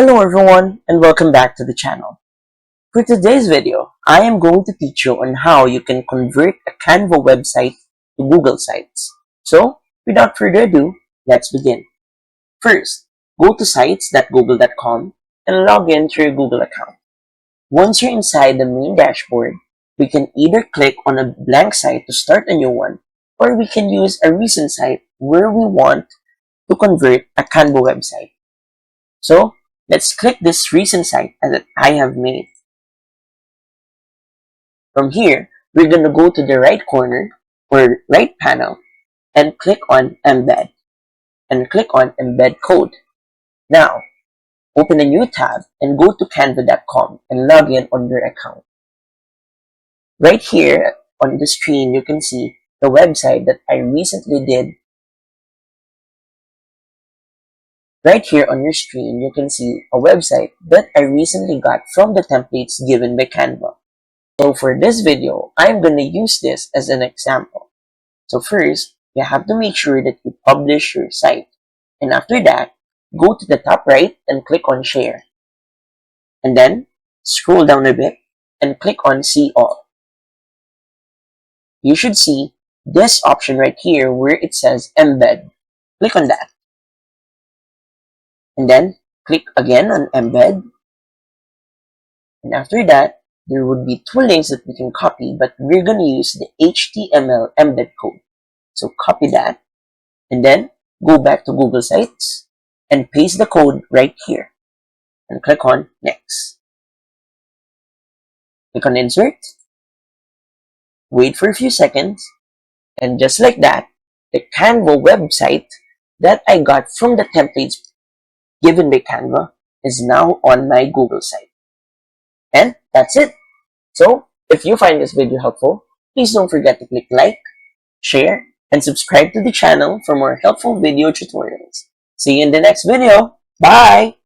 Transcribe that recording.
Hello everyone and welcome back to the channel. For today's video, I am going to teach you on how you can convert a Canva website to Google Sites. So, without further ado, let's begin. First, go to sites.google.com and log in to your Google account. Once you're inside the main dashboard, we can either click on a blank site to start a new one, or we can use a recent site where we want to convert a Canva website. So, let's click this recent site that I have made. From here, we're going to go to the right corner or right panel and click on embed and click on embed code. Now, open a new tab and go to canva.com and log in on your account. Right here on the screen, you can see the website that I recently did. Right here on your screen, you can see a website that I recently got from the templates given by Canva. So for this video, I'm going to use this as an example. So first, you have to make sure that you publish your site. And after that, go to the top right and click on share. And then scroll down a bit and click on see all. You should see this option right here where it says embed. Click on that. And then click again on embed. And after that, there would be two links that we can copy, but we're going to use the HTML embed code. So copy that and then go back to Google Sites and paste the code right here and click on next. Click on insert. Wait for a few seconds, and just like that, the Canva website that I got from the templates given by Canva is now on my Google site. And that's it. So, if you find this video helpful, please don't forget to click like, share, and subscribe to the channel for more helpful video tutorials. See you in the next video. Bye!